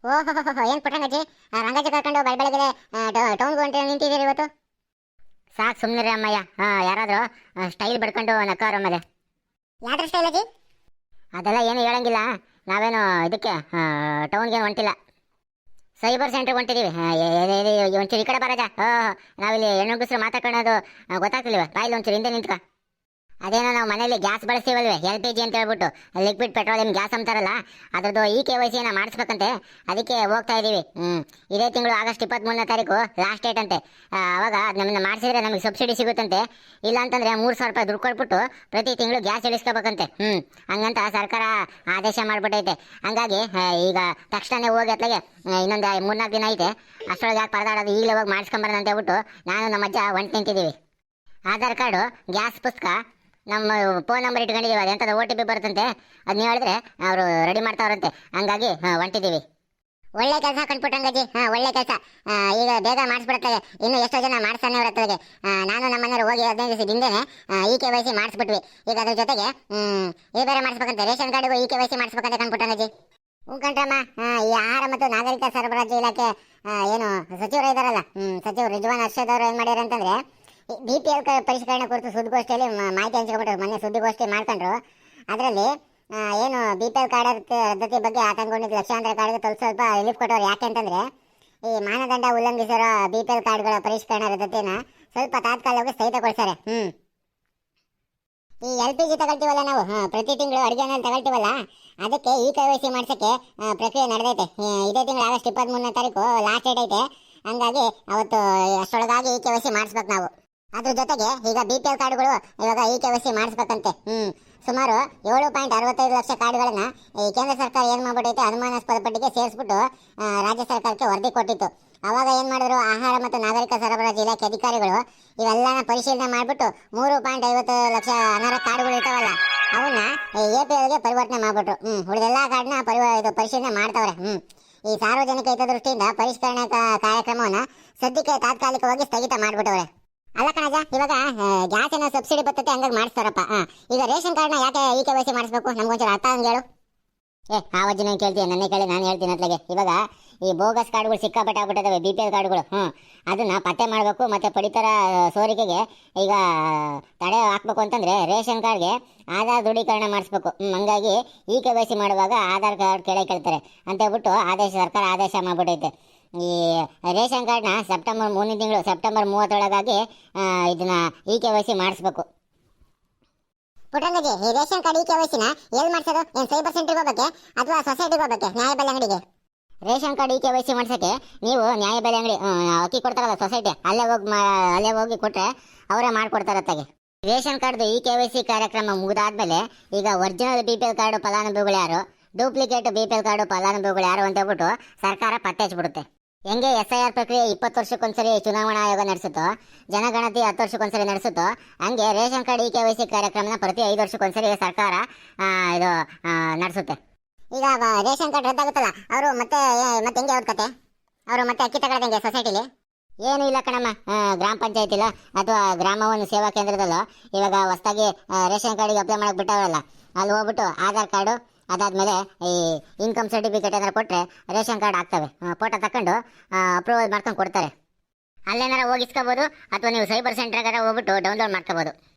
ಓಹೋ ಏನು ಪುಟ್ಟಂಗಜ್ಜಿ, ರಂಗಜ್ಜಿ ಕರ್ಕೊಂಡು ಬೆಳಗ್ಗೆ ಟೌನ್ಗೆ ಹೊಂಟೆ ನಿಂತಿದ್ದೀರಿ ಇವತ್ತು? ಸಾಕು ಸುಮ್ಮನೆ ಅಮ್ಮಯ್ಯ. ಯಾರಾದರೂ ಸ್ಟೈಲ್ ಬಡ್ಕೊಂಡು ನಕ್ಕಾರ ಮೇಲೆ. ಯಾವ್ದ್ರ ಸ್ಟೈಲ್ ಅಜ್ಜಿ? ಅದೆಲ್ಲ ಏನು ಹೇಳಂಗಿಲ್ಲ. ನಾವೇನು ಇದಕ್ಕೆ ಟೌನ್ಗೆ ಹೊಂಟಿಲ್ಲ, ಸೈಬರ್ ಸೆಂಟ್ರಿಗೆ ಹೊಂಟಿದ್ದೀವಿ. ಒಂಚೂರು ಈ ಕಡೆ ಬರಜ. ನಾವಿಲ್ಲಿ ಹೆಣ್ಣುಗಸರು ಮಾತಾಡ್ಕೊಳ್ಳೋದು ಗೊತ್ತಾಗ್ತಿಲ್ವ? ಬಾಯಿಲಿ ಒಂಚೂರು ಹಿಂದೆ ನಿಂತ್ಕ. ಅದೇನೋ ನಾವು ಮನೇಲಿ ಗ್ಯಾಸ್ ಬಳಸ್ತೀವಲ್ವೇ, LPG ಅಂತ ಹೇಳ್ಬಿಟ್ಟು, ಲಿಕ್ವಿಡ್ ಪೆಟ್ರೋಲಿಯಂ ಗ್ಯಾಸ್ ಅಂತಾರಲ್ಲ, ಅದ್ರದ್ದು KYC ಮಾಡಿಸ್ಬೇಕಂತೆ. ಅದಕ್ಕೆ ಹೋಗ್ತಾ ಇದ್ದೀವಿ. ಇದೇ ತಿಂಗಳು ಆಗಸ್ಟ್ 23ನೇ ತಾರೀಕು ಲಾಸ್ಟ್ ಡೇಟ್ ಅಂತೆ. ಅವಾಗ ನಮ್ಮನ್ನ ಮಾಡಿಸಿದ್ರೆ ನಮಗೆ ಸಬ್ಸಿಡಿ ಸಿಗುತ್ತಂತೆ. ಇಲ್ಲ ಅಂತಂದ್ರೆ 3,000 ರೂಪಾಯಿ ದುಡ್ಡು ಕೊಟ್ಬಿಟ್ಟು ಪ್ರತಿ ತಿಂಗಳು ಗ್ಯಾಸ್ ಇಳಿಸ್ಕೋಬೇಕಂತೆ. ಹಂಗಂತ ಸರ್ಕಾರ ಆದೇಶ ಮಾಡಿಬಿಟ್ಟೈತೆ. ಹಂಗಾಗಿ ಈಗ ತಕ್ಷಣ ಹೋಗಿ ಅತ್ಲಾಗೆ ಇನ್ನೊಂದು 3-4 ದಿನ ಐತೆ, ಅಷ್ಟರೊಳಗೆ ಯಾಕೆ ಪರದಾಡೋದು, ಈಗಲೇ ಹೋಗಿ ಮಾಡಿಸ್ಕೊಂಬರೋಣ ಅಂತ ಹೇಳ್ಬಿಟ್ಟು ನಾನು ನಮ್ಮ ಅಜ್ಜ ಹೊಂಟು ನಿಂತಿದ್ದೀವಿ. ಆಧಾರ್ ಕಾರ್ಡು, ಗ್ಯಾಸ್ ಪುಸ್ತಕ, ನಮ್ಮ ಫೋನ್ ನಂಬರ್ ಇಟ್ಕೊಂಡಿದ್ದೀವಿ. ಅದೆಂಥದ್ದು OTP ಬರುತ್ತಂತೆ, ಅದನ್ನ ಹೇಳಿದ್ರೆ ಅವರು ರೆಡಿ ಮಾಡ್ತಾವ್ರಂತೆ. ಹಂಗಾಗಿ ಹೊಂಟಿದ್ದೀವಿ. ಒಳ್ಳೆ ಕೆಲಸ ಕಂಡ್ಬಿಟ್ಟಂಗಜ್ಜಿ. ಒಳ್ಳೆ ಕೆಲಸ. ಈಗ ಬೇಗ ಮಾಡಿಸ್ಬಿಡುತ್ತೆ. ಇನ್ನು ಎಷ್ಟೋ ಜನ ಮಾಡ್ತಾನೆ ಅವ್ರ ಹತ್ರಗೆ. ನಾನು ನಮ್ಮ ಮನೆಯವರು ಹೋಗಿ 15 ದಿವಸದ ಹಿಂದೆನೆ KYC ಮಾಡಿಸ್ಬಿಟ್ವಿ. ಈಗ ಅದ್ರ ಜೊತೆಗೆ ಇದು ಬೇರೆ ಮಾಡಿಸ್ಬೇಕಂತೆ, ರೇಷನ್ ಕಾರ್ಡಿಗೂ KYC ಮಾಡಿಸ್ಬೇಕಂತ ಕಂಡ್ಬಿಟ್ಟಂಗಜ್ಜಿ. ಕಂಡ್ರಮ್ಮ, ಈ ಆಹಾರ ಮತ್ತು ನಾಗರಿಕ ಸರಬರಾಜು ಇಲಾಖೆ ಏನು ಸಚಿವರು ಇದಾರಲ್ಲ, ಸಚಿವರು ರಿಜ್ವಾನ್ ಅರ್ಷದ್ ಅವರು ಏನು ಮಾಡ್ಯಾರ ಅಂತಂದ್ರೆ, BPL ಪರಿಷ್ಕರಣೆ ಕುರಿತು ಸುದ್ದಿಗೋಷ್ಠಿಯಲ್ಲಿ ಮಾಹಿತಿ ಹಂಚ್ಕೊಂಡ್ಬಿಟ್ರು. ಮೊನ್ನೆ ಸುದ್ದಿಗೋಷ್ಠಿ ಮಾಡ್ಕೊಂಡ್ರು. ಅದರಲ್ಲಿ ಏನು BPL ಕಾರ್ಡ್ ರದ್ದತಿ ಬಗ್ಗೆ ಆತಂಕಗೊಂಡಿದ್ದ ಲಕ್ಷಾಂತರ ಕಾರ್ಡ್ಗೆ ಸ್ವಲ್ಪ ರಿಲೀಫ್ ಕೊಟ್ಟವ್ರು. ಯಾಕೆ ಅಂತಂದ್ರೆ, ಈ ಮಾನದಂಡ ಉಲ್ಲಂಘಿಸಿರೋ BPL ಕಾರ್ಡ್ಗಳ ಪರಿಷ್ಕರಣೆ ರದ್ದತಿನ ಸ್ವಲ್ಪ ತಾತ್ಕಾಲಿಕವಾಗಿ ಸ್ಥಗಿತಗೊಳಿಸ್ತಾರೆ. ಈ LPG ತಗೊಳ್ತೀವಲ್ಲ ನಾವು, ಪ್ರತಿ ತಿಂಗಳು ಅಡುಗೆನಲ್ಲಿ ತಗೊಳ್ತೀವಲ್ಲ, ಅದಕ್ಕೆ KYC ಮಾಡ್ಸೋಕ್ಕೆ ಪ್ರಕ್ರಿಯೆ ನಡೆದೈತೆ. ಇದೇ ತಿಂಗಳು ಆಗಸ್ಟ್ 23ನೇ ತಾರೀಕು ಲಾಸ್ಟ್ ಡೇಟ್ ಐತೆ. ಹಂಗಾಗಿ ಅವತ್ತು ಅಷ್ಟರೊಳಗಾಗಿ KYC ಮಾಡಿಸ್ಬೇಕು ನಾವು. ಅದ್ರ ಜೊತೆಗೆ ಈಗ BPL ಕಾರ್ಡ್ಗಳು ಇವಾಗ KYC ಮಾಡಿಸ್ಬೇಕಂತೆ. ಸುಮಾರು 7.65 ಲಕ್ಷ ಕಾರ್ಡ್ಗಳನ್ನ ಈ ಕೇಂದ್ರ ಸರ್ಕಾರ ಏನು ಮಾಡ್ಬಿಟ್ಟೈತೆ, ಅನುಮಾನಾಸ್ಪದ ಪಟ್ಟಿಗೆ ಸೇರಿಸ್ಬಿಟ್ಟು ರಾಜ್ಯ ಸರ್ಕಾರಕ್ಕೆ ವರದಿ ಕೊಟ್ಟಿತ್ತು. ಅವಾಗ ಏನು ಮಾಡಿದ್ರು, ಆಹಾರ ಮತ್ತು ನಾಗರಿಕ ಸರಬರಾಜು ಇಲಾಖೆ ಅಧಿಕಾರಿಗಳು ಇವೆಲ್ಲನ ಪರಿಶೀಲನೆ ಮಾಡಿಬಿಟ್ಟು 3.50 ಲಕ್ಷ ಅನರ್ಹ ಕಾರ್ಡ್ಗಳು ಇರ್ತಾವಲ್ಲ, ಅವನ್ನ APLಗೆ ಪರಿವರ್ತನೆ ಮಾಡಿಬಿಟ್ರು. ಉಳಿದೆಲ್ಲ ಕಾರ್ಡ್ನ ಪರಿಶೀಲನೆ ಮಾಡ್ತಾವ್ರೆ. ಈ ಸಾರ್ವಜನಿಕ ಹಿತದೃಷ್ಟಿಯಿಂದ ಪರಿಷ್ಕರಣೆ ಕಾರ್ಯಕ್ರಮವನ್ನು ಸದ್ಯಕ್ಕೆ ತಾತ್ಕಾಲಿಕವಾಗಿ ಸ್ಥಗಿತ ಮಾಡಿಬಿಟ್ಟವ್ರೆ. ಅಲ್ಲ ಕಣಜ, ಇವಾಗ ಗ್ಯಾಸ್ ಏನೋ ಸಬ್ಸಿಡಿ ಬರ್ತೈತೆ, ಹಂಗಾಗಿ ಮಾಡಿಸ್ತಾರಪ್ಪ. ಈಗ ರೇಷನ್ ಕಾರ್ಡ್ನ ಯಾಕೆ KYC ಮಾಡಿಸ್ಬೇಕು? ನಮ್ಗೊಂಚೂರು ಅರ್ಥ ಹಂಗೆ ಹೇಳು. ಆವಜ್ಜಿನ ಕೇಳ್ತೀಯ, ನನ್ನೇ ಕೇಳಿ ನಾನು ಹೇಳ್ತೀನಿ ಅತ್ಲಾಗೆ. ಇವಾಗ ಈ ಬೋಗಸ್ ಕಾರ್ಡ್ಗಳು ಸಿಕ್ಕಾಪಟ್ಟೆ ಆಗ್ಬಿಟ್ಟಿದ್ದಾವೆ, BPL ಕಾರ್ಡ್ಗಳು. ಅದನ್ನ ಪತ್ತೆ ಮಾಡಬೇಕು, ಮತ್ತೆ ಪಡಿತರ ಸೋರಿಕೆಗೆ ಈಗ ತಡೆ ಹಾಕ್ಬೇಕು ಅಂತಂದ್ರೆ ರೇಷನ್ ಕಾರ್ಡ್ಗೆ ಆಧಾರ್ ದೃಢೀಕರಣ ಮಾಡಿಸ್ಬೇಕು. ಹಂಗಾಗಿ KYC ಮಾಡುವಾಗ ಆಧಾರ್ ಕಾರ್ಡ್ ಕೇಳ್ತಾರೆ ಅಂತ ಹೇಳ್ಬಿಟ್ಟು ಸರ್ಕಾರ ಆದೇಶ ಮಾಡ್ಬಿಟ್ಟೈತೆ. ಈ ರೇಷನ್ ಕಾರ್ಡ್ನ ಸೆಪ್ಟೆಂಬರ್ 30 ಇದನ್ನ KYC ಮಾಡಿಸ್ಬೇಕು. ಪುಟ್ಟಂಗಜಿ, ಈ ರೇಷನ್ ಕಾರ್ಡ್ KYCನ ಎಲ್ಲಿ ಮಾಡ್ಸೋದು? ಏನು ಸೈಬರ್ ಸೆಂಟ್ರಿಗೆ ಹೋಗಕ್ಕೆ ಅಥವಾ ಸೊಸೈಟಿಗೆ ಹೋಗಕ್ಕೆ, ನ್ಯಾಯಬೆಲೆ ಅಂಗಡಿಗೆ? ರೇಷನ್ ಕಾರ್ಡ್ KYC ಮಾಡ್ಸೋಕ್ಕೆ ನೀವು ನ್ಯಾಯಬೆಲೆ ಅಂಗಡಿ, ಅಕ್ಕಿ ಕೊಡ್ತಾರಲ್ಲ ಸೊಸೈಟಿ, ಅಲ್ಲೇ ಹೋಗಿ ಕೊಟ್ಟರೆ ಅವರೇ ಮಾಡಿಕೊಡ್ತಾರೆ ಅತ್ತಾಗೆ. ರೇಷನ್ ಕಾರ್ಡ್ದು KYC ಕಾರ್ಯಕ್ರಮ ಮುಗಿದಾದ್ಮೇಲೆ ಈಗ ಒರಿಜಿನಲ್ BPL ಕಾರ್ಡು ಫಲಾನುಭವಿಗಳು ಯಾರು, ಡೂಪ್ಲಿಕೇಟ್ BPL ಕಾರ್ಡು ಫಲಾನುಭವಿಗಳು ಯಾರು ಅಂತ ಹೇಳ್ಬಿಟ್ಟು ಸರ್ಕಾರ ಪತ್ತೆ ಹಚ್ಚಿಬಿಡುತ್ತೆ. ಹೆಂಗೆ SIR ಪ್ರಕ್ರಿಯೆ 20 ವರ್ಷಕ್ಕೊಂದ್ಸರಿ ಚುನಾವಣಾ ಆಯೋಗ ನಡೆಸುತ್ತೋ, ಜನಗಣತಿ 10 ವರ್ಷಕ್ಕೊಂದ್ಸರಿ ನಡೆಸುತ್ತೋ, ಹಂಗೆ ರೇಷನ್ ಕಾರ್ಡ್ KYC ಕಾರ್ಯಕ್ರಮನ ಪ್ರತಿ 5 ವರ್ಷಕ್ಕೊಂದ್ಸರಿ ಸರ್ಕಾರ ಇದು ನಡೆಸುತ್ತೆ. ಈಗ ರೇಷನ್ ಕಾರ್ಡ್ ರದ್ದಾಗುತ್ತಲ್ಲ, ಅವರು ಮತ್ತೆ ಹೆಂಗೆ ಅವ್ರ ಕತೆ? ಅವರು ಮತ್ತೆ ಅಕ್ಕಿ ತಗೊಳ್ಳೋದಂಗೆ ಸೊಸೈಟಿಲಿ? ಏನು ಇಲ್ಲ ಕಣಮ್ಮ, ಗ್ರಾಮ ಪಂಚಾಯತ್ ಇಲ್ಲ ಅಥವಾ ಗ್ರಾಮವನ್ನು ಸೇವಾ ಕೇಂದ್ರದಲ್ಲೋ ಇವಾಗ ಹೊಸದಾಗಿ ರೇಷನ್ ಕಾರ್ಡಿಗೆ ಅಪ್ಲೈ ಮಾಡಕ್ಕೆ ಬಿಟ್ಟವರಲ್ಲ, ಅಲ್ಲಿ ಹೋಗ್ಬಿಟ್ಟು ಆಧಾರ್ ಕಾರ್ಡು, ಅದಾದ್ಮೇಲೆ ಈ ಇನ್ಕಮ್ ಸರ್ಟಿಫಿಕೇಟ್ ಏನಾರು ಕೊಟ್ಟರೆ ರೇಷನ್ ಕಾರ್ಡ್ ಆಗ್ತವೆ. ಫೋಟೋ ತಕೊಂಡು ಅಪ್ರೂವಲ್ ಮಾಡ್ಕೊಂಡು ಕೊಡ್ತಾರೆ. ಅಲ್ಲೇನಾರ ಹೋಗಿಸ್ಕೋಬೋದು, ಅಥವಾ ನೀವು ಸೈಬರ್ ಸೆಂಟರ್ಗಾರ ಹೋಗ್ಬಿಟ್ಟು ಡೌನ್ಲೋಡ್ ಮಾಡ್ಕೋಬೋದು.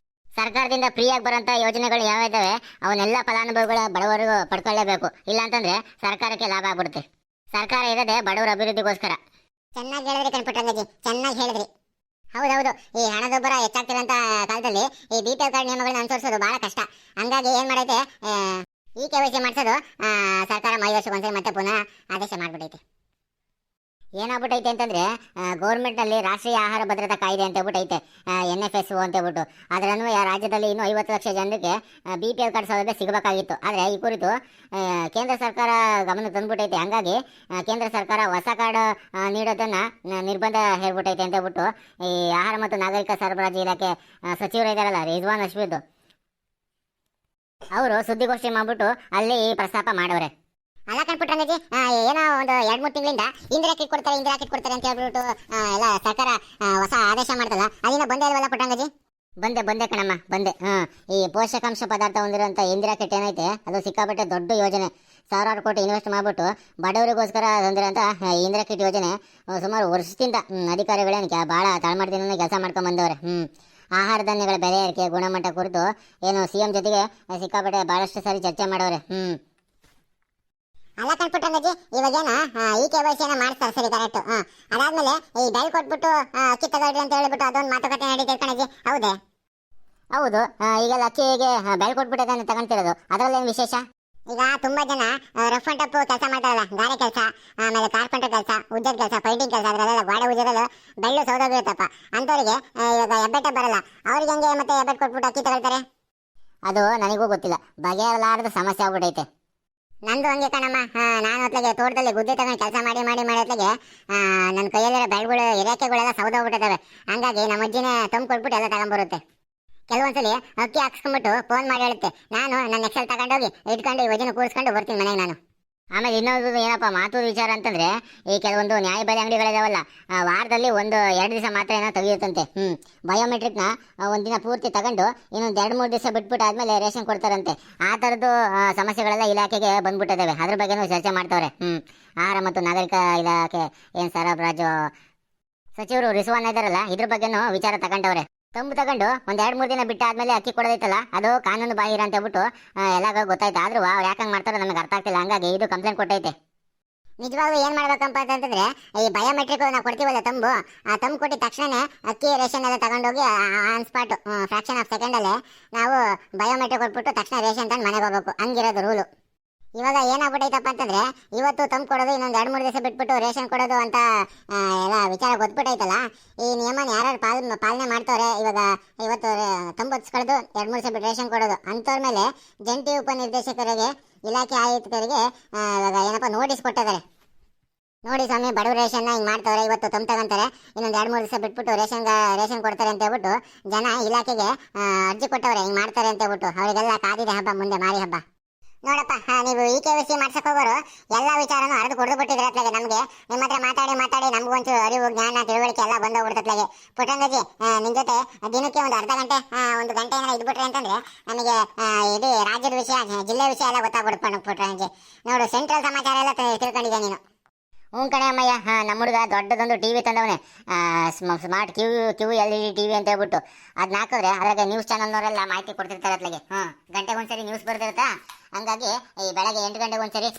ಸರ್ಕಾರದಿಂದ ಫ್ರೀಯಾಗಿ ಬರೋಂಥ ಯೋಜನೆಗಳು ಯಾವ್ಯಾವೆ ಅವನ್ನೆಲ್ಲ ಫಲಾನುಭವಿಗಳು ಬಡವರಿಗೂ ಪಡ್ಕೊಳ್ಳೇಬೇಕು. ಇಲ್ಲ ಅಂತಂದ್ರೆ ಸರ್ಕಾರಕ್ಕೆ ಲಾಭ ಆಗ್ಬಿಡುತ್ತೆ. ಸರ್ಕಾರ ಇರೋದೇ ಬಡವರ ಅಭಿವೃದ್ಧಿಗೋಸ್ಕರ. ಚೆನ್ನಾಗಿ ಹೇಳಿದ್ರಿ ಕಣ್ಪುಟ್ಟಂಗಜಿ, ಚೆನ್ನಾಗಿ ಹೇಳಿದ್ರಿ. ಹೌದೌದು, ಈ ಹಣದೊಬ್ಬರ ಹೆಚ್ಚಾಗ್ತಿರೋಂಥ ಕಾಲದಲ್ಲಿ ಈ BPL ಕಾರ್ಡ್ ನಿಯಮಗಳನ್ನ ಅನುಸರಿಸೋದು ಬಹಳ ಕಷ್ಟ. ಹಂಗಾಗಿ ಏನು ಮಾಡೈತೆ, KYC ಮಾಡಿಸೋದು ಸರ್ಕಾರ 5 ವರ್ಷಕ್ಕೊಂದ್ಸರಿ ಮತ್ತೆ ಪುನಃ ಆದೇಶ ಮಾಡಿಬಿಟ್ಟೈತೆ. ಏನಾಗ್ಬಿಟ್ಟೈತೆ ಅಂತಂದ್ರೆ, ಗೌರ್ಮೆಂಟ್ನಲ್ಲಿ ರಾಷ್ಟ್ರೀಯ ಆಹಾರ ಭದ್ರತಾ ಕಾಯ್ದೆ ಅಂತ ಹೇಳ್ಬಿಟ್ಟೈತೆ, NFSO ಅಂತ ಹೇಳ್ಬಿಟ್ಟು. ಅದರನ್ವಯ ರಾಜ್ಯದಲ್ಲಿ ಇನ್ನೂ 50 ಲಕ್ಷ ಜನರಿಗೆ BPL ಕಾರ್ಡ್ ಸೌಲಭ್ಯ ಸಿಗಬೇಕಾಗಿತ್ತು. ಆದರೆ ಈ ಕುರಿತು ಕೇಂದ್ರ ಸರ್ಕಾರ ಗಮನಕ್ಕೆ ತಂದ್ಬಿಟ್ಟೈತೆ. ಹಂಗಾಗಿ ಕೇಂದ್ರ ಸರ್ಕಾರ ಹೊಸ ಕಾರ್ಡ್ ನೀಡೋದನ್ನ ನಿರ್ಬಂಧ ಹೇಳ್ಬಿಟ್ಟೈತೆ ಅಂತ ಹೇಳ್ಬಿಟ್ಟು ಈ ಆಹಾರ ಮತ್ತು ನಾಗರಿಕ ಸರಬರಾಜು ಇಲಾಖೆ ಸಚಿವರು ಇದ್ದಾರಲ್ಲ, ರಿಜ್ವಾನ್ ಅರ್ಷದ್, ಅವರು ಸುದ್ದಿಗೋಷ್ಠಿ ಮಾಡ್ಬಿಟ್ಟು ಅಲ್ಲಿ ಪ್ರಸ್ತಾಪ ಮಾಡವ್ರೆ. ಅಲ್ಲ ಕಣ್ಪುಟ್ಟಂಗಜಿ, ಏನೋ ಒಂದು 2-3 ತಿಂಗಳಿಂದ ಇಂದಿರಾ ಕಿಟ್ ಕೊಡ್ತಾರೆ ಅಂತ ಹೇಳ್ಬಿಟ್ಟು ಎಲ್ಲ ಸರ್ಕಾರ ಹೊಸ ಆದೇಶ ಮಾಡ್ತಲ್ಲ, ಅಲ್ಲಿಂದ ಬಂದೇ ಇಲ್ವಲ್ಲ ಪುಟ್ಟಂಗಜಿ? ಬಂದೆ ಕಣಮ್ಮ, ಬಂದೆ. ಈ ಪೋಷಕಾಂಶ ಪದಾರ್ಥ ಹೊಂದಿರುವಂಥ ಇಂದಿರಾ ಕಿಟ್ ಏನೈತೆ, ಅದು ಸಿಕ್ಕಾಪಟ್ಟೆ ದೊಡ್ಡ ಯೋಜನೆ. ಸಾವಿರಾರು ಕೋಟಿ ಇನ್ವೆಸ್ಟ್ ಮಾಡಿಬಿಟ್ಟು ಬಡವರಿಗೋಸ್ಕರ ತಂದಿರೋಂಥ ಇಂದಿರಾ ಕಿಟ್ ಯೋಜನೆ ಸುಮಾರು ವರ್ಷದಿಂದ ಅಧಿಕಾರಿಗಳೇನು ಭಾಳ ತಳಮಟ್ಟದಿಂದ ಕೆಲಸ ಮಾಡ್ಕೊಂಡು ಬಂದವ್ರೆ. ಆಹಾರ ಧಾನ್ಯಗಳ ಬೆಲೆ ಏರಿಕೆ ಗುಣಮಟ್ಟ ಕುರಿತು ಏನು ಸಿ ಎಂ ಜೊತೆಗೆ ಸಿಕ್ಕಾಪಟ್ಟೆ ಭಾಳಷ್ಟು ಸಾರಿ ಚರ್ಚೆ ಮಾಡವ್ರೆ. ಅಲ್ಲ ಕಣ್ಪುಟ್ಟಂಗಜ್ಜಿ, ಇವಾಗೇನ ಈ KYC ಮಾಡ್ತಾರೆ ಸರಿ ಕರೆಕ್ಟ್. ಅದಾದ್ಮೇಲೆ ಈ ಬೆಲ್ ಕೊಟ್ಬಿಟ್ಟು ಅಕ್ಕಿ ತಗೊಳ್ರಿ ಅಂತ ಹೇಳ್ಬಿಟ್ಟು ಅದೊಂದು ಮಾತುಕತೆ ನಡೀತೈತೆ ಕಣಜ್ಜಿ, ಹೌದೇ? ಹೌದು, ಈಗೆಲ್ಲ ಅಕ್ಕಿಗೆ ಬೆಲೆ ಕೊಟ್ಬಿಟ್ಟು ತಗೊಂತಿರೋದು, ಅದರಲ್ಲೇನು ವಿಶೇಷ? ಈಗ ತುಂಬಾ ಜನ ರಫ್ ಅಂಡ್ ಟಫ್ ಕೆಲಸ ಮಾಡ್ತಾರಲ್ಲ, ಗಾರೆ ಕೆಲಸ, ಆಮೇಲೆ ಕಾರ್ಪೆಂಟರ್ ಕೆಲಸ, ಉಜ್ಜದ ಕೆಲಸ, ಪೈಂಟಿಂಗ್ ಕೆಲಸ, ಅದರಲ್ಲೆಲ್ಲ ಗಾಡೆ ಉಜ್ಜೋದ್ರಲ್ಲಿ ಬೆಳ್ಳು ಸೌದೋಗಿರುತ್ತಪ್ಪ. ಅಂಥವ್ರಿಗೆ ಇವಾಗ ಹೆಬ್ಬೆಟ್ಟೆ ಬರಲ್ಲ, ಅವ್ರಿಗೆ ಹೆಂಗೆ ಮತ್ತೆ ಹೆಬ್ಬೆಟ್ಟು ಕೊಟ್ಬಿಟ್ಟು ಅಕ್ಕಿ ತಗೊಳ್ತಾರೆ? ಅದು ನನಗೂ ಗೊತ್ತಿಲ್ಲ, ಬಗೆಹರಲಾರದ ಸಮಸ್ಯೆ ಆಗ್ಬಿಟ್ಟೈತೆ. ನಂದು ಹಂಗೆ ಕಣಮ್ಮ. ನಾನು ಹೊತ್ಲಿಗೆ ತೋಟದಲ್ಲಿ ಗುದ್ದೆ ತಗೊಂಡು ಕೆಲಸ ಮಾಡಿ ಮಾಡಿ ಹೊತ್ಲಿಗೆ ನನ್ನ ಕೈಯಲ್ಲಿರೋ ಬೆಳೆಗಳು ಎರೆಕೆಗಳೆಲ್ಲ ಸೌದೋಗ್ಬಿಟ್ಟಿದ್ದಾವೆ. ಹಂಗಾಗಿ ನಮ್ಮ ಅಜ್ಜಿನೇ ತಂದು ಕೊಟ್ಬಿಟ್ಟು ಎಲ್ಲ ತಗೊಂಡ್ಬರುತ್ತೆ. ಕೆಲವೊಂದ್ಸಲಿ ಅಕ್ಕಿ ಹಾಕ್ಸ್ಕೊಂಡ್ಬಿಟ್ಟು ಫೋನ್ ಮಾಡಿ ಹೇಳುತ್ತೆ, ನಾನು ನನ್ನ ಎಕ್ಸೆಲ್ ತಗೊಂಡೋಗಿ ಇಟ್ಕೊಂಡು ಈ ವಜನ ಕೂರಿಸ್ಕೊಂಡು ಬರ್ತೀನಿ ಮನೆಗೆ ನಾನು. ಆಮೇಲೆ ಇನ್ನೊಂದು ಏನಪ್ಪ ಮಾತು ವಿಚಾರ ಅಂತಂದ್ರೆ, ಈ ಕೆಲವೊಂದು ನ್ಯಾಯಬೆಲೆ ಅಂಗಡಿಗಳಿದಾವಲ್ಲ, ವಾರದಲ್ಲಿ 1-2 ದಿವಸ ಮಾತ್ರ ಏನೋ ತೆಗಿಯುತ್ತಂತೆ. ಬಯೋಮೆಟ್ರಿಕ್ನ ಒಂದಿನ ಪೂರ್ತಿ ತಗೊಂಡು ಇನ್ನೊಂದು 2-3 ದಿವಸ ಬಿಟ್ಬಿಟ್ಟು ಆದ್ಮೇಲೆ ರೇಷನ್ ಕೊಡ್ತಾರಂತೆ. ಆ ಥರದ್ದು ಸಮಸ್ಯೆಗಳೆಲ್ಲ ಇಲಾಖೆಗೆ ಬಂದ್ಬಿಟ್ಟಿದ್ದಾವೆ. ಅದ್ರ ಬಗ್ಗೆನೂ ಚರ್ಚೆ ಮಾಡ್ತವ್ರೆ. ಆಹಾರ ಮತ್ತು ನಾಗರಿಕ ಇಲಾಖೆ ಏನು ಸರಬರಾಜು ಸಚಿವರು ರಿಸ್ವಾನ್ ಇದಾರಲ್ಲ, ಇದ್ರ ಬಗ್ಗೆನೂ ವಿಚಾರ ತಗೊಂಡವ್ರೆ. ತಂಬು ತಗೊಂಡು 1-2-3 ದಿನ ಬಿಟ್ಟು ಆದ್ಮೇಲೆ ಅಕ್ಕಿ ಕೊಡೋದೈತಲ್ಲ, ಅದು ಕಾನೂನು ಬಾಹಿರ ಅಂತ ಹೇಳ್ಬಿಟ್ಟು ಎಲ್ಲ ಗೊತ್ತಾಯ್ತು. ಆದ್ರೂ ಅವ್ರು ಯಾಕಂಗೆ ಮಾಡ್ತಾರೋ ನಮಗೆ ಅರ್ಥ ಆಗ್ತಿಲ್ಲ. ಹಂಗಾಗಿ ಇದು ಕಂಪ್ಲೇಂಟ್ ಕೊಟ್ಟೈತೆ. ನಿಜವಾಗ್ಲೂ ಏನ್ ಮಾಡ್ಬೇಕಪ್ಪ ಅಂತಂದ್ರೆ, ಈ ಬಯೋಮೆಟ್ರಿಕ್ ನಾವು ಕೊಡ್ತೀವಲ್ಲ ತಂಬು, ಆ ತಂಬು ಕೊಟ್ಟಿದ ತಕ್ಷಣ ಅಕ್ಕಿ ರೇಷನ್ ಎಲ್ಲ ತಗೊಂಡೋಗಿ on spot fraction of second ಅಲ್ಲೇ ನಾವು ಬಯೋಮೆಟ್ರಿಕ್ ಕೊಟ್ಬಿಟ್ಟು ತಕ್ಷಣ ರೇಷನ್ ತಂದು ಮನೆಗೆ ಹೋಗ್ಬೇಕು. ಹಂಗಿರೋದು ರೂಲು. ಇವಾಗ ಏನಾಗ್ಬಿಟ್ಟೈತಪ್ಪ ಅಂತಂದ್ರೆ, ಇವತ್ತು ತಂದು ಕೊಡೋದು, ಇನ್ನೊಂದು 2-3 ದಿವಸ ಬಿಟ್ಬಿಟ್ಟು ರೇಷನ್ ಕೊಡೋದು ಅಂತ ಎಲ್ಲ ವಿಚಾರ ಗೊತ್ಬಿಟ್ಟೈತಲ್ಲ. ಈ ನಿಯಮನ ಯಾರು ಪಾಲನೆ ಮಾಡ್ತವ್ರೆ, ಇವಾಗ ಇವತ್ತು ತಂಬು ಹೊತ್ಸ್ಕೊಳ್ಳೋದು, 2-3 ದಿವಸ ಬಿಟ್ಟು ರೇಷನ್ ಕೊಡೋದು ಅಂಥವ್ರ ಮೇಲೆ ಜಂಟಿ ಉಪನಿರ್ದೇಶಕರಿಗೆ, ಇಲಾಖೆ ಆಯುಕ್ತರಿಗೆ ಇವಾಗ ಏನಪ್ಪ ನೋಟಿಸ್ ಕೊಟ್ಟಿದ್ದಾರೆ. ನೋಡಿ ಸ್ವಾಮಿ, ಬಡವ ರೇಷನ್ನ ಹಿಂಗೆ ಮಾಡ್ತವ್ರೆ, ಇವತ್ತು ತಂಬು ತಗೊಂತಾರೆ, ಇನ್ನೊಂದು 2-3 ದಿವಸ ಬಿಟ್ಬಿಟ್ಟು ರೇಷನ್ ಕೊಡ್ತಾರೆ ಅಂತ ಹೇಳ್ಬಿಟ್ಟು ಜನ ಇಲಾಖೆಗೆ ಅರ್ಜಿ ಕೊಟ್ಟವ್ರೆ. ಹಿಂಗೆ ಮಾಡ್ತಾರೆ ಅಂತ ಹೇಳ್ಬಿಟ್ಟು ಅವರಿಗೆಲ್ಲ ಕಾದಿದೆ ಹಬ್ಬ, ಮುಂದೆ ಮಾರಿ ಹಬ್ಬ. ನೋಡಪ್ಪ, ನೀವು ಈ KYC ಮಾಡ್ಸಕ್ ಹೋಗೋರು ಎಲ್ಲ ವಿಚಾರನೂ ಅರ್ದು ಕೊಡ್ದು ಬಿಟ್ಟಿದ್ರೆ ಅತ್ಲಾಗೆ. ನಮಗೆ ನಿಮ್ಮ ಹತ್ರ ಮಾತಾಡಿ ನಮಗೊಂಚೂರು ಅರಿವು, ಜ್ಞಾನ, ತಿಳುವಳಿಕೆ ಎಲ್ಲ ಬಂದೋಗ್ಬಿಡ್ತತ್ಲಾಗೆ. ಪುಟ್ಟಂಗಜಿ, ನಿಮ್ ಜೊತೆ ದಿನಕ್ಕೆ ಒಂದು ಅರ್ಧ ಗಂಟೆ 1 ಗಂಟೆ ಏನಾರ ಇದ್ಬಿಟ್ರೆ ಅಂತಂದ್ರೆ ನಮಗೆ ಇದು ರಾಜ್ಯದ ವಿಷಯ, ಜಿಲ್ಲೆ ವಿಷಯ ಎಲ್ಲ ಗೊತ್ತಾಗ್ಬಿಡ್ತು ಪುಟ್ಟಂಗಜಿ. ನೋಡು, ಸೆಂಟ್ರಲ್ ಸಮಾಚಾರ ಎಲ್ಲ ತಿಳ್ಕೊಂಡಿದ್ದೆ ನೀನು. ಕಣೆ ಅಮ್ಮಯ್ಯ, ನಮ್ಮ ಹುಡುಗ ದೊಡ್ಡದೊಂದು ಟಿವಿ ತಂದವನೆ, ಸ್ಮಾರ್ಟ್ LED TV ಅಂತ ಹೇಳ್ಬಿಟ್ಟು. ಅದನ್ನ ಹಾಕಿದ್ರೆ ಅದ್ರಾಗ ನ್ಯೂಸ್ ಚಾನಲ್ನವರೆಲ್ಲ ಮಾಹಿತಿ ಕೊಡ್ತಿರ್ತಾರೆ ಅತ್ಲಾಗೆ. ಗಂಟೆಗೊಂದ್ಸರಿ ನ್ಯೂಸ್ ಬರ್ತಿರುತ್ತಾ. ಹಂಗಾಗಿ ಈ ಬೆಳಗ್ಗೆ 8 ಗಂಟೆಗೆ ಒಂದ್ಸರಿ,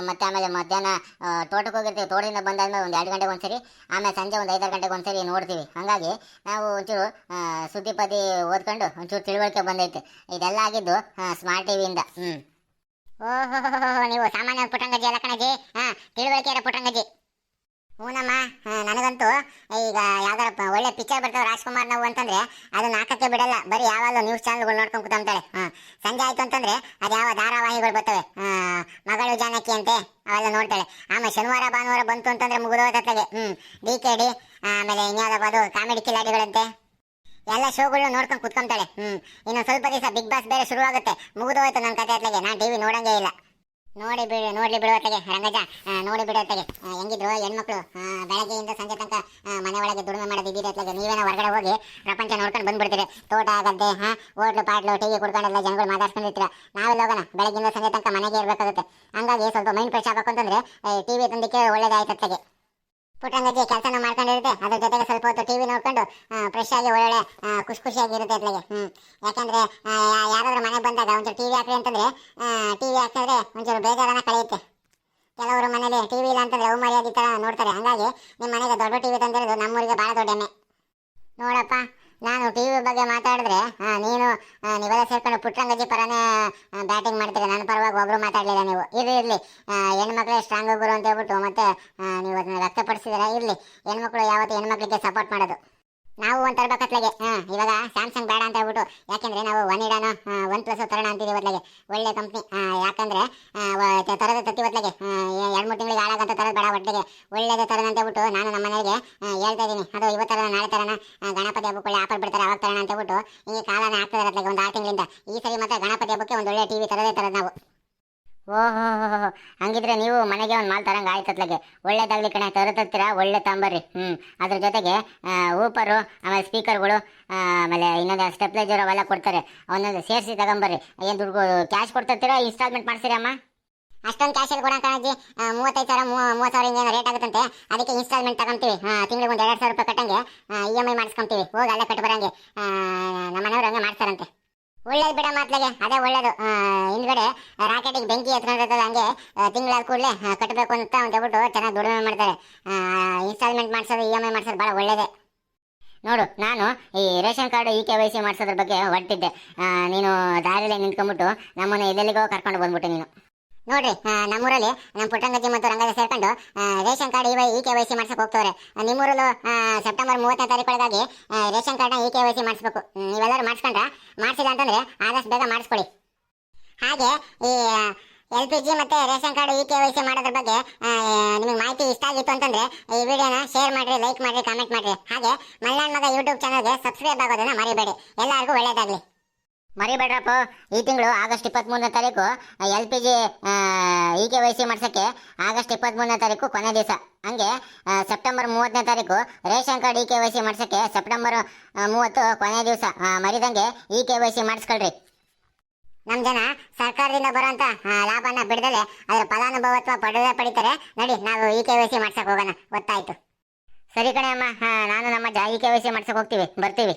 ಮತ್ತೆ ಆಮೇಲೆ ಮಧ್ಯಾಹ್ನ ತೋಟಕ್ಕೆ ಹೋಗಿರ್ತೀವಿ, ತೋಟದಿಂದ ಬಂದಾದ್ಮೇಲೆ ಒಂದು 2 ಗಂಟೆಗೆ ಒಂದ್ಸರಿ, ಆಮೇಲೆ ಸಂಜೆ ಒಂದು 5-6 ಗಂಟೆಗೆ ಒಂದ್ಸರಿ ನೋಡ್ತೀವಿ. ಹಂಗಾಗಿ ನಾವು ಒಂಚೂರು ಸುದ್ದಿ ಪದಿ ಓದ್ಕೊಂಡು ಒಂಚೂರು ತಿಳುವಳಿಕೆ ಬಂದೈತೆ. ಇದೆಲ್ಲ ಆಗಿದ್ದು ಸ್ಮಾರ್ಟ್ ಟಿವಿಯಿಂದ. ಓಹೋ, ನೀವು ಸಾಮಾನ್ಯ ಪುಟ್ಟಂಗಜ್ಜಿ ಅಲ್ಲ ಕಣಜ್ಜಿ, ತಿಳುವಳಿಕೆ ಇರೋ ಪುಟ್ಟಂಗಜ್ಜಿ. ಹೂನಮ್ಮ, ನನಗಂತೂ ಈಗ ಯಾವ್ದಾರ ಒಳ್ಳೆ ಪಿಕ್ಚರ್ ಬರ್ತಾವೆ ರಾಜ್ಕುಮಾರ್ ನಾವು ಅಂತಂದ್ರೆ ಅದನ್ನ ಹಾಕಕ್ಕೆ ಬಿಡಲ್ಲ. ಬರೀ ಯಾವಾಗಲೂ ನ್ಯೂಸ್ ಚಾನಲ್ಗಳು ನೋಡ್ಕೊಂಡು ಕೂತಾಂತಾಳೆ. ಸಂಜೆ ಆಯ್ತು ಅಂತಂದ್ರೆ ಅದು ಯಾವ ಧಾರಾವಾಹಿಗಳು ಬರ್ತವೆ, ಮಗಳು ಜಾನಕಿ ಅಂತೆ, ಅವೆಲ್ಲ ನೋಡ್ತಾಳೆ. ಆಮೇಲೆ ಶನಿವಾರ ಭಾನುವಾರ ಬಂತು ಅಂತಂದ್ರೆ ಮುಗಿದೋಗತ್ತಗೆ DKD, ಆಮೇಲೆ ಇನ್ಯಾವುದಪ್ಪ ಅದು ಕಾಮಿಡಿ ಕಿಲಾಡಿಗಳಂತೆ, ಎಲ್ಲ ಶೋಗಳನ್ನ ನೋಡ್ಕೊಂಡು ಕುತ್ಕೊಂತಾಳೆ. ಇನ್ನೊಂದು ಸ್ವಲ್ಪ ದಿವಸ ಬಿಗ್ ಬಾಸ್ ಬೇರೆ ಶುರುವಾಗುತ್ತೆ, ಮುಗಿದೋಯ್ತು ನನ್ನ ಕತೆ ಅತ್ಲಾಗೆ. ನಾನು TV ನೋಡಂಗೇ ಇಲ್ಲ. ನೋಡ್ಲಿ ಬಿಡುವತ್ತೆಗೆ ರಂಗಜ, ನೋಡಿ ಬಿಡುವತ್ತೆಗೆ. ಹೆಂಗಿದ್ರು ಹೆಣ್ಮಕ್ಳು ಬೆಳಗ್ಗೆಯಿಂದ ಸಂಜೆ ತನಕ ಮನೆ ಒಳಗೆ ದುಡಿಮೆ ಮಾಡೋದಿದ್ದೀರಿ ಅತ್ಲಾಗೆ. ನೀವೇನೋ ಹೊರಗಡೆ ಹೋಗಿ ಪ್ರಪಂಚ ನೋಡ್ಕೊಂಡು ಬಂದ್ಬಿಡ್ತೀರಿ. ತೋಟ ಗದ್ದೆ, ಹೋಟ್ಲು ಪಾಟ್ಲು TV ಕುಡ್ಕೊಂಡೆಲ್ಲ ಜನಗಳು ಮಾತಾಡ್ಸ್ಕೊಂಡಿರ್ತೀರ. ನಾವೆಲ್ಲ ಹೋಗೋಣ, ಬೆಳಗ್ಗಿಂದ ಸಂಜೆ ತನಕ ಮನೆಗೆ ಇರಬೇಕಾಗುತ್ತೆ. ಹಂಗಾಗಿ ಸ್ವಲ್ಪ ಮೈಂಡ್ ಫ್ರೆಶ್ ಆಗಬೇಕು ಅಂತಂದ್ರೆ TV ತಂದಕ್ಕೆ ಒಳ್ಳೇದಾಯ್ತು ಅತ್ಲಾಗೆ. ಪುಟ್ಟಂಗಜ್ಜಿ ಕೆಲಸನ ಮಾಡ್ಕೊಂಡಿರುತ್ತೆ, ಅದ್ರ ಜೊತೆಗೆ ಸ್ವಲ್ಪ ಹೊತ್ತು TV ನೋಡ್ಕೊಂಡು ಫ್ರೆಶ್ ಆಗಿ ಒಳ್ಳೆ ಖುಷಿಯಾಗಿರುತ್ತೆ ಅತ್ಲಾಗೆ. ಯಾಕಂದ್ರೆ ಯಾರಾದ್ರೂ ಮನೆಗೆ ಬಂದಾಗ ಒಂಚೂರು TV ಹಾಕ್ರಿ ಅಂತಂದ್ರೆ TV ಹಾಕಿದ್ರೆ ಒಂಚೂರು ಬೇಜಾರನ್ನ ಕಳೆಯುತ್ತೆ. ಕೆಲವರು ಮನೇಲಿ TV ಇಲ್ಲ ಅಂತಂದ್ರೆ ಅವಮರ್ಯಾದೆ ಥರ ನೋಡ್ತಾರೆ. ಹಂಗಾಗಿ ನಿಮ್ಮ ಮನೆಗೆ ದೊಡ್ಡ TV ತಂದಿರೋದು ನಮ್ಮೂರಿಗೆ ಭಾಳ ದೊಡ್ಡ ಹೆಮ್ಮೆ. ನೋಡಪ್ಪ, ನಾನು TV ಬಗ್ಗೆ ಮಾತಾಡಿದ್ರೆ ನೀವೆಲ್ಲ ಸೇರ್ಕೊಂಡು ಪುಟ್ಟರಂಗಜ್ಜಿ ಪರನೇ ಬ್ಯಾಟಿಂಗ್ ಮಾಡ್ತೀರಿ. ನನ್ನ ಪರವಾಗಿ ಒಬ್ರು ಮಾತಾಡಲಿಲ್ಲ ನೀವು. ಇರಲಿ, ಹೆಣ್ಮಕ್ಳೇ ಸ್ಟ್ರಾಂಗ್ ಗುರು ಅಂತ ಹೇಳ್ಬಿಟ್ಟು ಮತ್ತೆ ನೀವು ಅದನ್ನ ವ್ಯಕ್ತಪಡಿಸಿದ್ರೆ ಇರಲಿ. ಹೆಣ್ಮಕ್ಳು ಯಾವತ್ತು ಹೆಣ್ಮಕ್ಳಿಗೆ ಸಪೋರ್ಟ್ ಮಾಡೋದು. ನಾವು ಒಂದು ತರಬೇಕತ್ಲಾಗೆ. ಇವಾಗ ಸ್ಯಾಮ್ಸಂಗ್ ಬೇಡ ಅಂತ ಹೇಳ್ಬಿಟ್ಟು, ಯಾಕೆಂದ್ರೆ ನಾವು ಒನಿಡಾನು OnePlus ತರೋಣ ಅಂತಿದ್ದೀವಿ ಅತ್ಲಾಗೆ. ಒಳ್ಳೆ ಕಂಪ್ನಿ. ಯಾಕಂದ್ರೆ ತರದ ತತ್ತಿವತ್ಲಾಗೆ 2-3 ತಿಂಗಳಿಗೆ ಹಾಳಾಗಂತ ತರದ ಬೇಡ, ಒಟ್ಟಿಗೆ ಒಳ್ಳೇದೇ ತರೋಣ ಅಂತ ಹೇಳ್ಬಿಟ್ಟು ನಾನು ನಮ್ಮ ಮನೆಗೆ ಹೇಳ್ತಾ ಇದ್ದೀನಿ. ಅದು ಇವತ್ತರ ನಾಳೆ ತರೋಣ, ಗಣಪತಿ ಹಬ್ಬಕ್ಕೆ ಒಳ್ಳೆ ಆಫರ್ ಬಿಡ್ತಾರೆ ಅವಾಗ ತರೋಣ ಅಂತ ಹೇಳ್ಬಿಟ್ಟು ಹಿಂಗೆ ಕಾಲನ ಆಗ್ತದೆ ಅತ್ಲಾಗೆ ಒಂದು 6 ತಿಂಗಳಿಂದ. ಈ ಸರಿ ಮತ್ತೆ ಗಣಪತಿ ಹಬ್ಬಕ್ಕೆ ಒಂದು ಒಳ್ಳೆ TV ತರೋದೇ ತರೋದು ನಾವು. ಓಹೋ, ಹಂಗಿದ್ರೆ ನೀವು ಮನೆಗೆ ಒಂದು ಮಾಲ್ ತರಂಗ ಆಯ್ತತ್ಲಾಗೆ. ಒಳ್ಳೇದಾಗ್ಲಿ ಕಣೆ, ತರತೀರಾ ಒಳ್ಳೆ ತಂಬರ್ರಿ. ಅದ್ರ ಜೊತೆಗೆ ಊಪರು, ಆಮೇಲೆ ಸ್ಪೀಕರ್ಗಳು, ಆಮೇಲೆ ಇನ್ನೊಂದು ಸ್ಟೆಪ್ಲೈಜರ್ ಅವೆಲ್ಲ ಕೊಡ್ತಾರೆ. ಅವನ್ನೊಂದು ಸೇರಿಸಿ ತಗೊಂಬರ್ರಿ. ಏನು ದುಡ್ಡು ಕ್ಯಾಶ್ ಕೊಡ್ತಿರ್ತೀರಾ, ಇನ್ಸ್ಟಾಲ್ಮೆಂಟ್ ಮಾಡ್ತೀರಾ ಅಮ್ಮ? ಅಷ್ಟೊಂದು ಕ್ಯಾಶಲ್ಲಿ ಕೊಡೋಣ ಕಣಜ್ಜಿ. 35,000 30,000 ಹಿಂಗೇನೋ ರೇಟ್ ಆಗುತ್ತಂತೆ. ಅದಕ್ಕೆ ಇನ್ಸ್ಟಾಲ್ಮೆಂಟ್ ತಗೊಂತೀವಿ. ತಿಂಗಳಿಗೆ ಒಂದು 2,000 ರೂಪಾಯಿ ಕಟ್ಟಂಗೆ EMI ಮಾಡಿಸ್ಕೊಂತೀವಿ. ಹೋಗಿ ಅಲ್ಲೇ ಕಟ್ಟಿ ಬರಂಗೆ ನಮ್ಮ ಮನೆಯವ್ರು ಹಂಗೆ ಮಾಡ್ತಾರಂತೆ. ಒಳ್ಳೇದು ಬಿಡ ಮಾತ್ಲೆಗೆ, ಅದೇ ಒಳ್ಳೇದು. ಹಿಂದ್ಗಡೆ ರಾಕೆಟಿಗೆ ಬೆಂಕಿ ಎತ್ಕೊಂಡಿರ್ತದೆ, ಹಂಗೆ ತಿಂಗಳಾದ ಕೂಡಲೇ ಕಟ್ಟಬೇಕು ಅಂತ ಹೇಳ್ಬಿಟ್ಟು ಚೆನ್ನಾಗಿ ದುಡಿಮೆ ಮಾಡ್ತಾರೆ. ಇನ್ಸ್ಟಾಲ್ಮೆಂಟ್ ಮಾಡಿಸೋದು EMI ಮಾಡಿಸೋದು ಭಾಳ ಒಳ್ಳೇದೇ. ನೋಡು, ನಾನು ಈ ರೇಷನ್ ಕಾರ್ಡು KYC ಮಾಡಿಸೋದ್ರ ಬಗ್ಗೆ ಹೊರಟಿದ್ದೆ. ನೀನು ದಾರಿಲೇ ನಿಂತ್ಕೊಂಡ್ಬಿಟ್ಟು ನಮ್ಮನ್ನು ಎಲ್ಲೆಲ್ಲಿಗೋ ಕರ್ಕೊಂಡು ಬಂದ್ಬಿಟ್ಟೆ ನೀನು. ನೋಡ್ರಿ, ನಮ್ಮೂರಲ್ಲಿ ನಮ್ಮ ಪುಟ್ಟಂಗಜ್ಜಿ ಮತ್ತು ರಂಗದ ಸೇರ್ಕೊಂಡು ರೇಷನ್ ಕಾರ್ಡ್ KYC ಮಾಡ್ಸಕ್ ಹೋಗ್ತವ್ರೆ. ನಿಮ್ಮೂರಲ್ಲೂ ಸೆಪ್ಟೆಂಬರ್ 30ನೇ ತಾರೀಕು ಒಳಗಾಗಿ ರೇಷನ್ ಕಾರ್ಡ್ನ KYC ಮಾಡಿಸ್ಬೇಕು. ನೀವೆಲ್ಲರೂ ಮಾಡಿಸ್ಕೊಂಡ್ರೆ, ಮಾಡಿಸಿಲ್ಲ ಅಂತಂದ್ರೆ ಆದಷ್ಟು ಬೇಗ ಮಾಡಿಸ್ಕೊಡಿ. ಹಾಗೆ ಈ LPG ಮತ್ತೆ ರೇಷನ್ ಕಾರ್ಡ್ KYC ಮಾಡೋದ್ರ ಬಗ್ಗೆ ನಿಮಗೆ ಮಾಹಿತಿ ಇಷ್ಟ ಆಗಿತ್ತು ಅಂತಂದ್ರೆ ಈ ವಿಡಿಯೋನ ಶೇರ್ ಮಾಡ್ರಿ, ಲೈಕ್ ಮಾಡ್ರಿ, ಕಾಮೆಂಟ್ ಮಾಡ್ರಿ. ಹಾಗೆ ಮಲ್ನಾಡ್ ಮಗ ಯೂಟ್ಯೂಬ್ ಚಾನಲ್ಗೆ ಸಬ್ಸ್ಕ್ರೈಬ್ ಆಗೋದನ್ನ ಮರಿಬೇಡಿ. ಎಲ್ಲರಿಗೂ ಒಳ್ಳೇದಾಗ್ಲಿ. ಮರಿಬೇಡ್ರಪ್ಪ, ಈ ತಿಂಗಳು ಆಗಸ್ಟ್ 23ನೇ ತಾರೀಕು LPG KYC ಮಾಡ್ಸೋಕ್ಕೆ ಆಗಸ್ಟ್ 23ನೇ ತಾರೀಕು ಕೊನೆ ದಿವಸ. ಹಂಗೆ ಸೆಪ್ಟೆಂಬರ್ 30ನೇ ತಾರೀಕು ರೇಷನ್ ಕಾರ್ಡ್ KYC ಮಾಡ್ಸೋಕ್ಕೆ ಸೆಪ್ಟೆಂಬರ್ 30 ಕೊನೆ ದಿವಸ. ಮರಿದಂಗೆ KYC ಮಾಡಿಸ್ಕೊಳ್ರಿ. ನಮ್ಮ ಜನ ಸರ್ಕಾರದಿಂದ ಬರೋಂಥ ಲಾಭನ ಬಿಡದಲೆ ಅದರ ಫಲಾನುಭವತ್ವ ಪಡಿತಾರೆ. ನಡಿ, ನಾವು KYC ಮಾಡ್ಸಕ್ ಹೋಗೋಣ. ಗೊತ್ತಾಯ್ತು. ಸರಿ ಕಣೆ ಅಮ್ಮ, ನಾನು ನಮ್ಮ KYC ಮಾಡ್ಸಕ್ಕೆ ಹೋಗ್ತೀವಿ, ಬರ್ತೀವಿ.